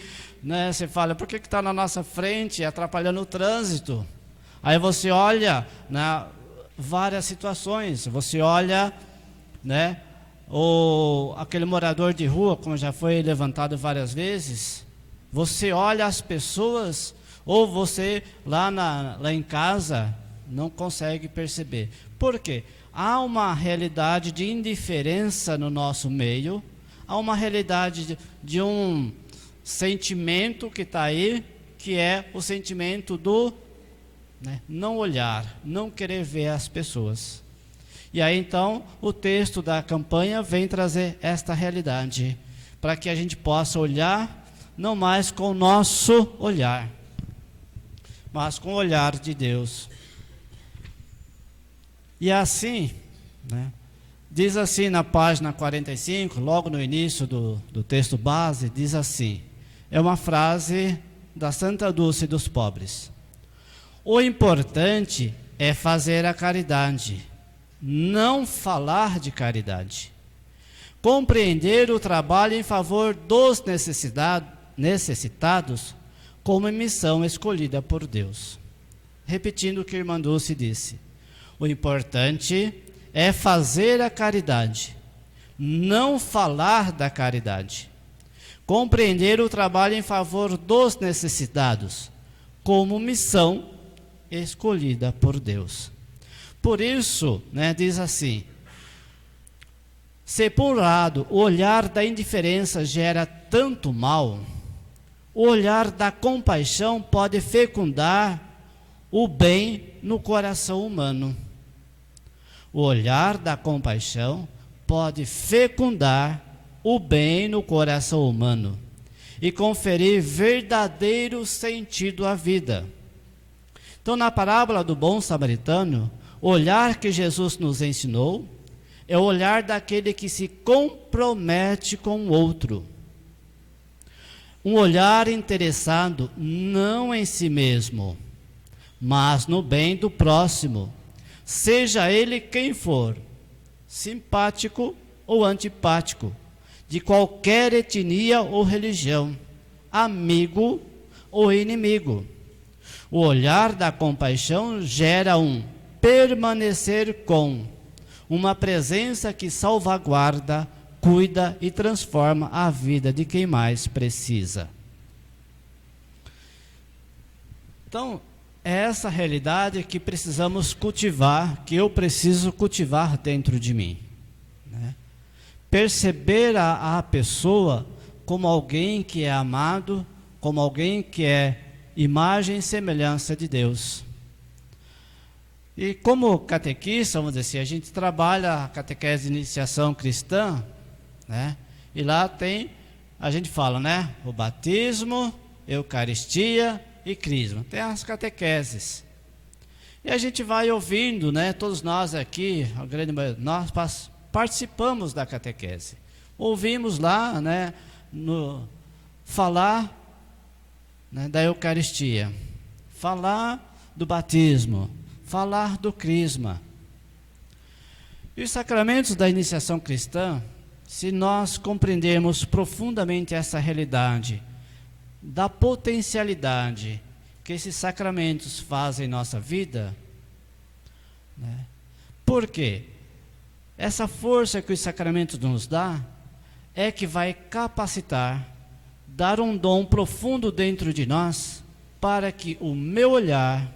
Speaker 5: você fala, por que está na nossa frente, atrapalhando o trânsito? Aí você olha, várias situações, você olha, ou aquele morador de rua, como já foi levantado várias vezes, você olha as pessoas, ou você lá em casa não consegue perceber. Por quê? Há uma realidade de indiferença no nosso meio, há uma realidade de um sentimento que está aí, que é o sentimento do não olhar, não querer ver as pessoas. E aí então o texto da campanha vem trazer esta realidade, para que a gente possa olhar não mais com o nosso olhar, mas com o olhar de Deus. E assim, diz assim na página 45, logo no início do texto base, diz assim, é uma frase da Santa Dulce dos Pobres: o importante é fazer a caridade, não falar de caridade. Compreender o trabalho em favor dos necessitados como missão escolhida por Deus. Repetindo o que a irmã Dulce disse: o importante é fazer a caridade, não falar da caridade. Compreender o trabalho em favor dos necessitados como missão escolhida por Deus. Por isso, diz assim: se por um lado o olhar da indiferença gera tanto mal, o olhar da compaixão pode fecundar o bem no coração humano. O olhar da compaixão pode fecundar o bem no coração humano e conferir verdadeiro sentido à vida. Então, na parábola do bom samaritano, o olhar que Jesus nos ensinou é o olhar daquele que se compadece compromete com o outro. Um olhar interessado não em si mesmo, mas no bem do próximo, seja ele quem for, simpático ou antipático, de qualquer etnia ou religião, amigo ou inimigo. O olhar da compaixão gera um permanecer com, uma presença que salvaguarda, cuida e transforma a vida de quem mais precisa. Então, é essa realidade que precisamos cultivar, que eu preciso cultivar dentro de mim, né? Perceber a pessoa como alguém que é amado, como alguém que é imagem e semelhança de Deus. E como catequista, vamos dizer assim, a gente trabalha a catequese de iniciação cristã, né? E lá a gente fala, né? O batismo, Eucaristia e Crisma. Tem as catequeses. E a gente vai ouvindo, né? Todos nós aqui, a grande maioria, nós participamos da catequese. Ouvimos lá, né? Falar, né, da Eucaristia, falar do batismo, falar do Crisma. E os sacramentos da iniciação cristã, se nós compreendermos profundamente essa realidade, da potencialidade que esses sacramentos fazem em nossa vida, né? Por quê? Essa força que os sacramentos nos dá é que vai capacitar, dar um dom profundo dentro de nós, para que o meu olhar,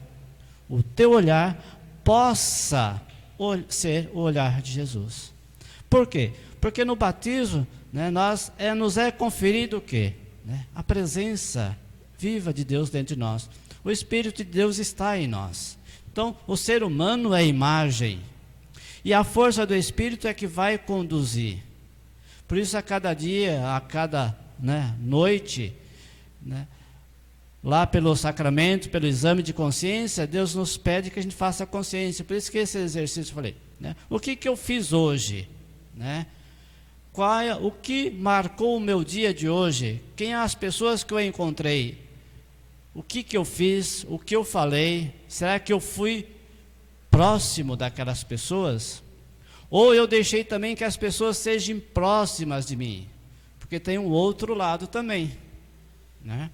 Speaker 5: o teu olhar, possa ser o olhar de Jesus. Por quê? Porque no batismo, né, nos é conferido o quê? Né? A presença viva de Deus dentro de nós. O Espírito de Deus está em nós. Então, o ser humano é imagem. E a força do Espírito é que vai conduzir. Por isso, a cada dia, a cada, né, noite, né, lá pelo sacramento, pelo exame de consciência, Deus nos pede que a gente faça a consciência. Por isso que esse exercício eu falei, né? O que eu fiz hoje, né? O que marcou o meu dia de hoje? Quem são as pessoas que eu encontrei? O que eu fiz? O que eu falei? Será que eu fui próximo daquelas pessoas? Ou eu deixei também que as pessoas sejam próximas de mim? Porque tem um outro lado também, né?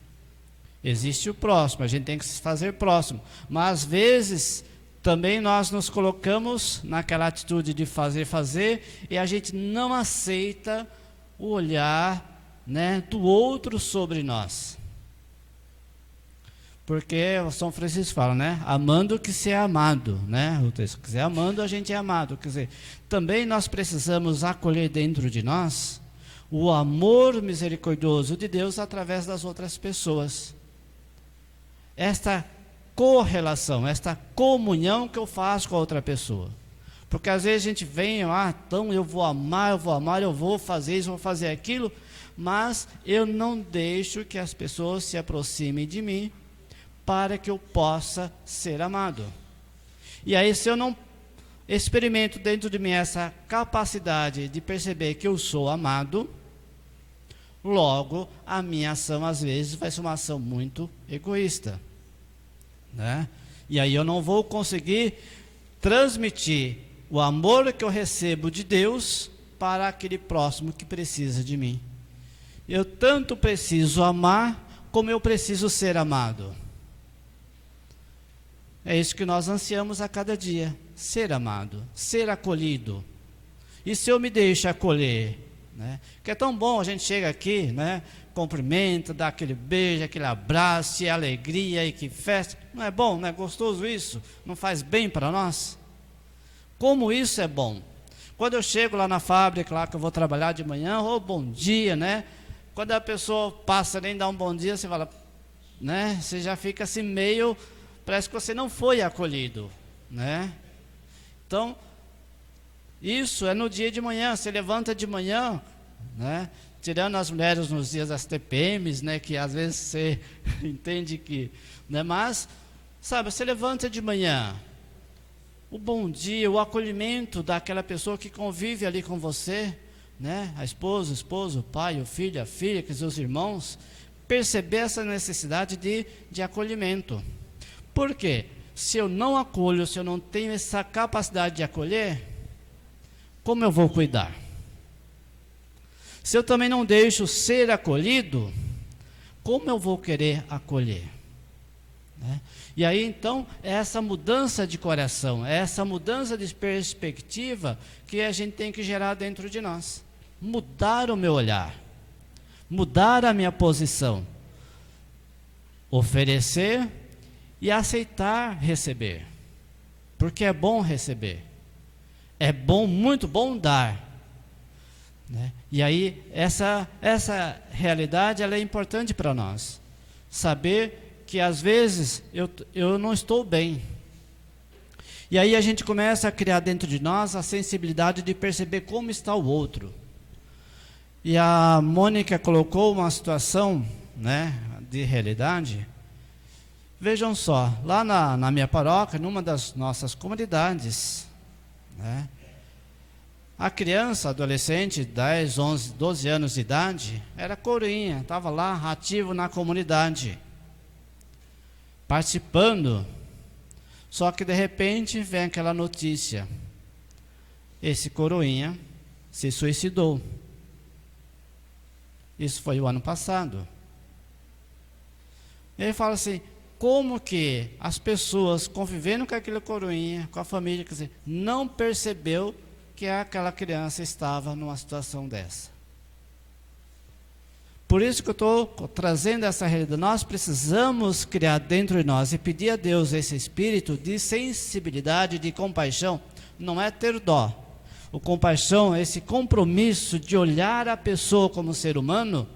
Speaker 5: Existe o próximo, a gente tem que se fazer próximo. Mas às vezes também nós nos colocamos naquela atitude de fazer, e a gente não aceita o olhar, né, do outro sobre nós. Porque o São Francisco fala, né? Amando que se é amado, né? O texto, quer dizer, amando a gente é amado. Quer dizer, também nós precisamos acolher dentro de nós o amor misericordioso de Deus através das outras pessoas. Esta correlação, esta comunhão que eu faço com a outra pessoa. Porque às vezes a gente vem, então eu vou amar, eu vou fazer isso, eu vou fazer aquilo, mas eu não deixo que as pessoas se aproximem de mim para que eu possa ser amado. E aí, se eu não experimento dentro de mim essa capacidade de perceber que eu sou amado, logo a minha ação às vezes vai ser uma ação muito egoísta, né? E aí eu não vou conseguir transmitir o amor que eu recebo de Deus para aquele próximo que precisa de mim. Eu tanto preciso amar como eu preciso ser amado. É isso que nós ansiamos a cada dia, ser amado, ser acolhido. E se eu me deixo acolher, né? Que é tão bom, a gente chega aqui, né? Cumprimenta, dá aquele beijo, aquele abraço, e alegria, e que festa. Não é bom, não é gostoso isso? Não faz bem para nós? Como isso é bom? Quando eu chego lá na fábrica, lá que eu vou trabalhar de manhã, bom dia, né? Quando a pessoa passa, nem dá um bom dia, você fala, né? Você já fica assim meio, parece que você não foi acolhido, né? Então, isso é no dia de manhã, você levanta de manhã, né? Tirando as mulheres nos dias das TPMs, né? Que às vezes você entende que, né? Mas, sabe, você levanta de manhã, o bom dia, o acolhimento daquela pessoa que convive ali com você, né, a esposa, o esposo, o pai, o filho, a filha, que os irmãos, perceber essa necessidade de acolhimento. Por quê? Se eu não acolho, se eu não tenho essa capacidade de acolher, como eu vou cuidar? Se eu também não deixo ser acolhido, como eu vou querer acolher? Né? E aí então, é essa mudança de coração, é essa mudança de perspectiva que a gente tem que gerar dentro de nós. Mudar o meu olhar, mudar a minha posição, oferecer e aceitar receber, porque é bom receber, é bom, muito bom dar, né? E aí essa realidade ela é importante para nós, saber que às vezes eu não estou bem, e aí a gente começa a criar dentro de nós a sensibilidade de perceber como está o outro. E a Mônica colocou uma situação, né, de realidade. Vejam só, lá na minha paróquia, numa das nossas comunidades, né, a criança, adolescente, 10, 11, 12 anos de idade, era coroinha, estava lá ativo na comunidade, participando. Só que de repente vem aquela notícia: esse coroinha se suicidou. Isso foi o ano passado. Ele fala assim: como que as pessoas convivendo com aquele coroinha, com a família, quer dizer, não percebeu que aquela criança estava numa situação dessa? Por isso que eu estou trazendo essa realidade. Nós precisamos criar dentro de nós e pedir a Deus esse espírito de sensibilidade, de compaixão. Não é ter dó. O compaixão é esse compromisso de olhar a pessoa como ser humano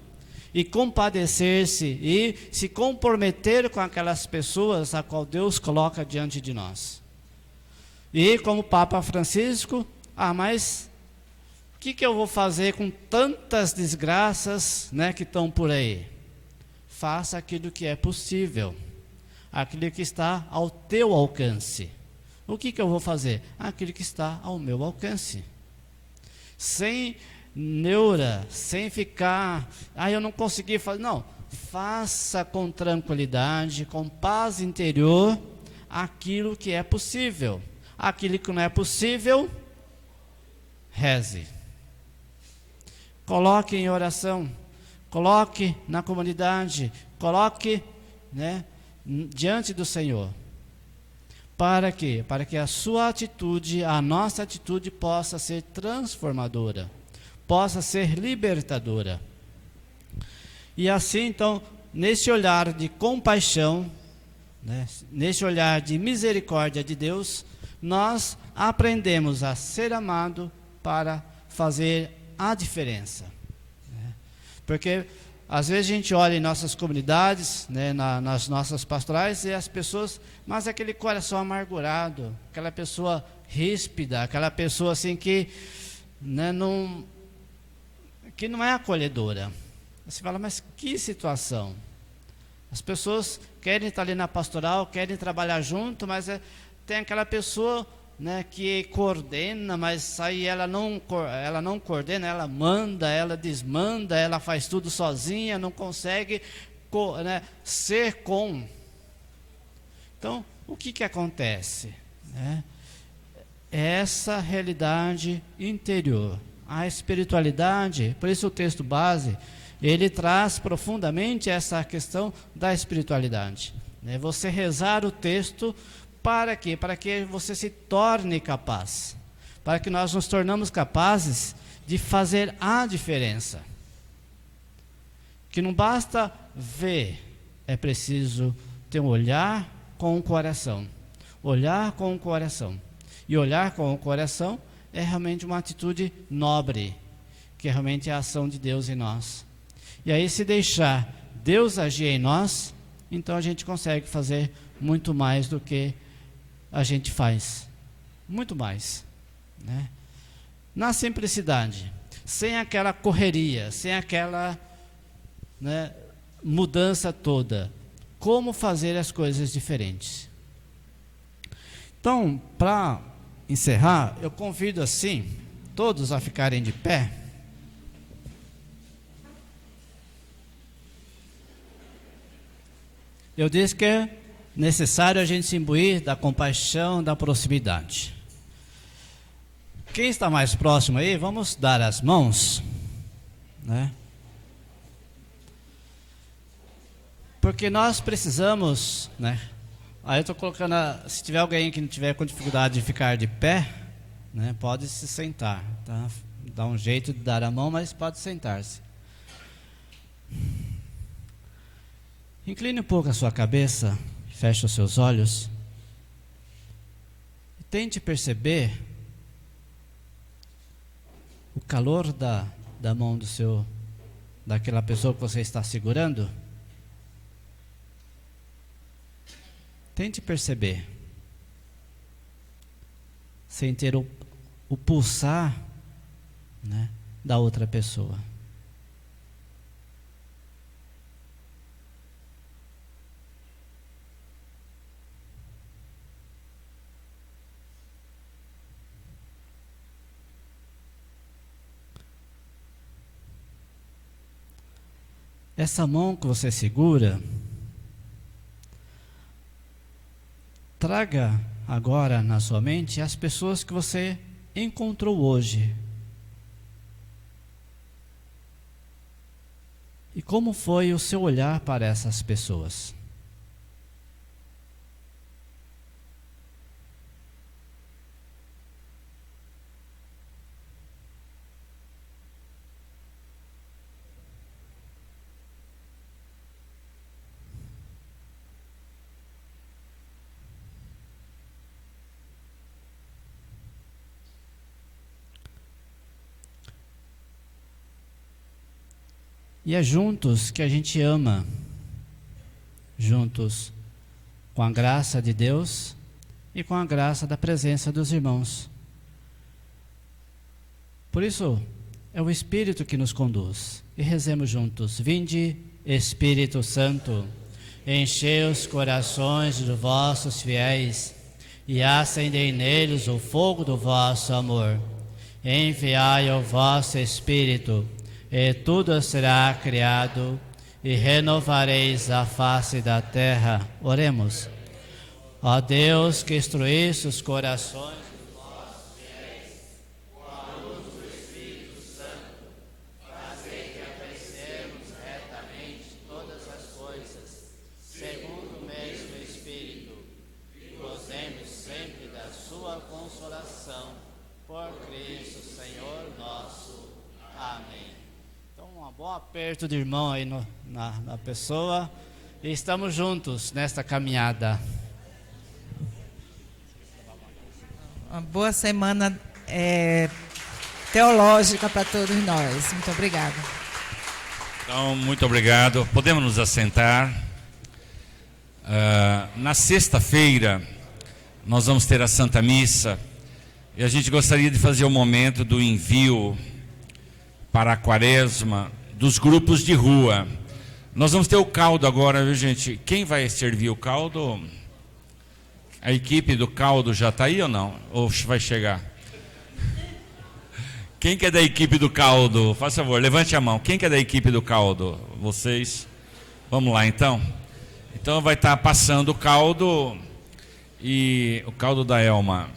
Speaker 5: e compadecer-se e se comprometer com aquelas pessoas a qual Deus coloca diante de nós. E como Papa Francisco, mas o que eu vou fazer com tantas desgraças, né, que estão por aí? Faça aquilo que é possível, aquilo que está ao teu alcance. O que eu vou fazer? Aquilo que está ao meu alcance. Sem neura, sem ficar, eu não consegui fazer. Não, faça com tranquilidade, com paz interior, aquilo que é possível. Aquilo que não é possível, reze. Coloque em oração, coloque na comunidade, coloque, né, diante do Senhor. Para quê? Para que a sua atitude, a nossa atitude possa ser transformadora, possa ser libertadora. E assim, então, nesse olhar de compaixão, né, nesse olhar de misericórdia de Deus, nós aprendemos a ser amado para fazer a diferença. Né? Porque às vezes a gente olha em nossas comunidades, né, nas nossas pastorais, e as pessoas, mas aquele coração amargurado, aquela pessoa ríspida, aquela pessoa assim que, né, que não é acolhedora. Você fala, mas que situação? As pessoas querem estar ali na pastoral, querem trabalhar junto, mas tem aquela pessoa, né, que coordena, mas aí ela não coordena, ela manda, ela desmanda, ela faz tudo sozinha, não consegue, né, ser com. Então, o que acontece? Né? Essa realidade interior, a espiritualidade, por isso o texto base, ele traz profundamente essa questão da espiritualidade. Né? Você rezar o texto para quê? Para que você se torne capaz, para que nós nos tornamos capazes de fazer a diferença. Que não basta ver, é preciso ter um olhar com o coração. Olhar com o coração. E olhar com o coração é realmente uma atitude nobre, que realmente é a ação de Deus em nós. E aí, se deixar Deus agir em nós, então a gente consegue fazer muito mais do que a gente faz, muito mais, né? Na simplicidade, sem aquela correria, sem aquela, né, mudança toda. Como fazer as coisas diferentes? Então, para encerrar, eu convido assim todos a ficarem de pé. Eu disse que é necessário a gente se imbuir da compaixão, da proximidade. Quem está mais próximo aí, vamos dar as mãos, né? Porque nós precisamos, né? Aí eu estou colocando, se tiver alguém que não tiver com dificuldade de ficar de pé, né, pode se sentar, tá? Dá um jeito de dar a mão, mas pode sentar-se. Incline um pouco a sua cabeça, feche os seus olhos e tente perceber o calor da mão daquela pessoa que você está segurando. Tente perceber, sentir o pulsar, né, da outra pessoa. Essa mão que você segura, traga agora na sua mente as pessoas que você encontrou hoje. E como foi o seu olhar para essas pessoas? E é juntos que a gente ama, juntos com a graça de Deus e com a graça da presença dos irmãos. Por isso, é o Espírito que nos conduz. E rezemos juntos: Vinde, Espírito Santo, enchei os corações dos vossos fiéis e acendei neles o fogo do vosso amor. Enviai o vosso Espírito, e tudo será criado, e renovareis a face da terra. Oremos. Ó Deus, que instruísse os corações dos vossos fiéis com a luz do Espírito Santo, fazei que apreciemos retamente todas as coisas, segundo o mesmo Espírito, e gozemos sempre da sua consolação, por Cristo Senhor nosso. Amém. Um bom aperto de irmão aí na pessoa, e estamos juntos nesta caminhada.
Speaker 4: Uma boa semana teológica para todos nós. Muito obrigada.
Speaker 6: Então, muito obrigado. Podemos nos assentar. Na sexta-feira nós vamos ter a Santa Missa, e a gente gostaria de fazer o momento do envio para a Quaresma dos grupos de rua. Nós vamos ter o caldo agora, viu, gente? Quem vai servir o caldo? A equipe do caldo já está aí ou não? Ou vai chegar? Quem que é da equipe do caldo? Faça favor, levante a mão. Quem que é da equipe do caldo? Vocês? Vamos lá, então. Então vai estar passando o caldo, e o caldo da Elma.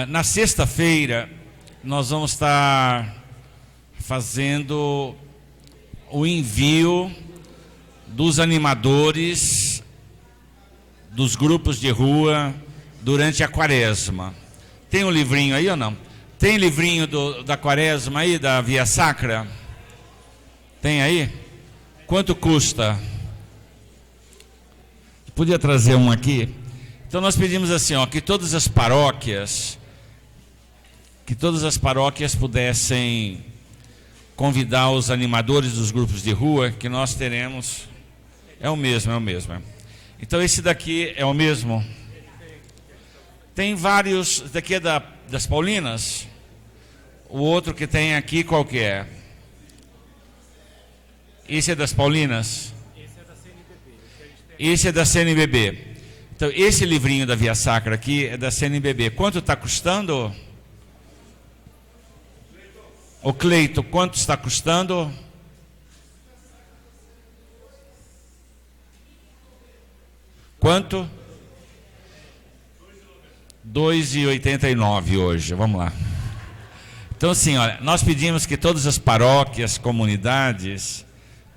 Speaker 6: Na sexta-feira nós vamos estar fazendo o envio dos animadores dos grupos de rua durante a Quaresma. Tem um livrinho aí ou não? Tem livrinho da Quaresma aí, da Via Sacra? Tem aí? Quanto custa? Podia trazer um aqui? Então nós pedimos assim, ó, que todas as paróquias pudessem convidar os animadores dos grupos de rua, que nós teremos. É o mesmo. Então esse daqui é o mesmo. Tem vários, esse daqui é das Paulinas. O outro que tem aqui, qual que é? Esse é das Paulinas? Esse é da CNBB. Então esse livrinho da Via Sacra aqui é da CNBB. Quanto está custando? Ô Cleito, quanto está custando? Quanto? 2,89 hoje, vamos lá. Então assim, olha, nós pedimos que todas as paróquias, comunidades,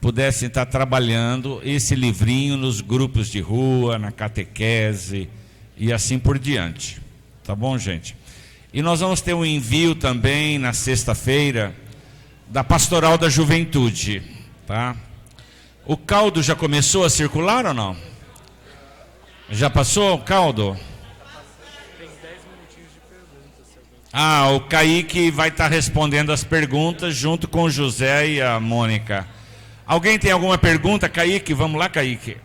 Speaker 6: pudessem estar trabalhando esse livrinho nos grupos de rua, na catequese e assim por diante. Tá bom, gente? E nós vamos ter um envio também na sexta-feira da Pastoral da Juventude, tá? O caldo já começou a circular ou não? Já passou o caldo? Ah, o Kaique vai estar respondendo as perguntas junto com o José e a Mônica. Alguém tem alguma pergunta, Kaique? Vamos lá, Kaique.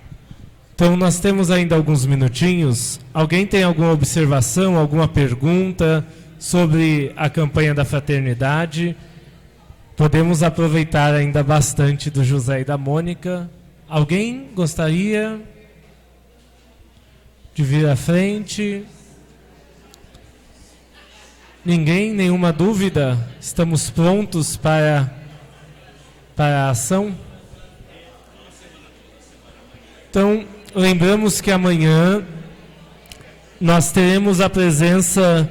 Speaker 1: Então nós temos ainda alguns minutinhos. Alguém tem alguma observação, alguma pergunta sobre a campanha da fraternidade? Podemos aproveitar ainda bastante do José e da Mônica. Alguém gostaria de vir à frente? Ninguém? Nenhuma dúvida? Estamos prontos para a ação? Então, lembramos que amanhã nós teremos a presença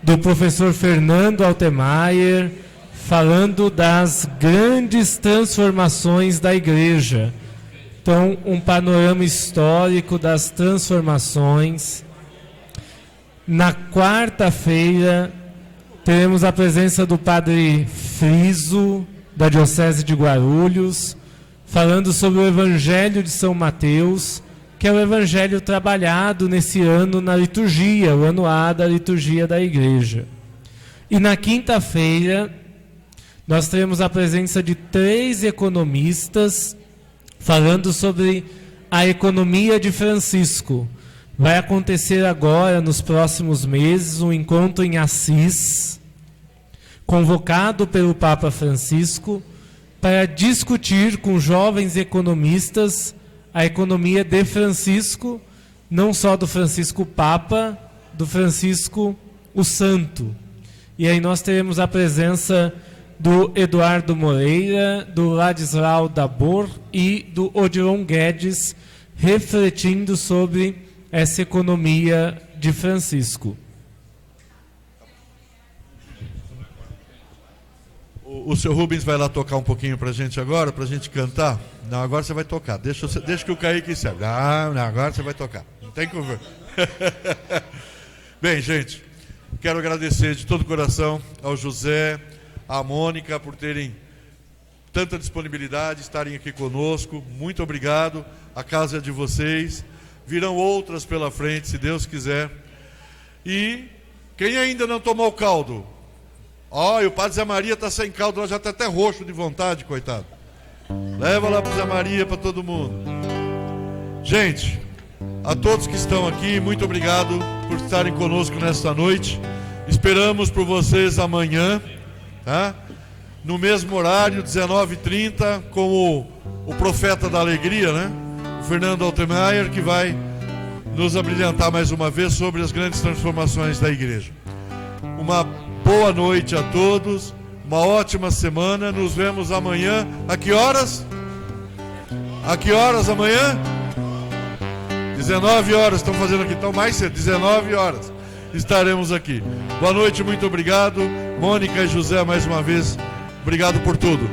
Speaker 1: do professor Fernando Altemeyer falando das grandes transformações da igreja. Então, um panorama histórico das transformações. Na quarta-feira, teremos a presença do padre Friso, da Diocese de Guarulhos, falando sobre o Evangelho de São Mateus, que é o Evangelho trabalhado nesse ano na liturgia, o ano A da liturgia da Igreja. E na quinta-feira, nós teremos a presença de 3 economistas falando sobre a economia de Francisco. Vai acontecer agora, nos próximos meses, um encontro em Assis, convocado pelo Papa Francisco, para discutir com jovens economistas a economia de Francisco, não só do Francisco Papa, do Francisco o Santo. E aí nós teremos a presença do Eduardo Moreira, do Ladislau Dabor e do Odilon Guedes, refletindo sobre essa economia de Francisco.
Speaker 3: O seu Rubens vai lá tocar um pouquinho para a gente agora, para a gente cantar. Não, agora você vai tocar. Deixa que o Kaique serve. Não, agora você vai tocar. Não tem conversa. Bem, gente, quero agradecer de todo o coração ao José, à Mônica, por terem tanta disponibilidade, estarem aqui conosco. Muito obrigado. A casa é de vocês. Virão outras pela frente, se Deus quiser. E quem ainda não tomou o caldo? Ó, e o Padre Zé Maria está sem caldo, já está até roxo de vontade, coitado. Leva lá para o Zé Maria, para todo mundo. Gente, a todos que estão aqui, muito obrigado por estarem conosco nesta noite. Esperamos por vocês amanhã, tá? No mesmo horário, 19h30, com o Profeta da Alegria, né? O Fernando Altemeyer, que vai nos abrilhantar mais uma vez sobre as grandes transformações da igreja. Uma boa noite a todos, uma ótima semana. Nos vemos amanhã. A que horas? A que horas amanhã? 19 horas. Estão fazendo aqui, então mais cedo, 19 horas. Estaremos aqui. Boa noite, muito obrigado. Mônica e José, mais uma vez, obrigado por tudo.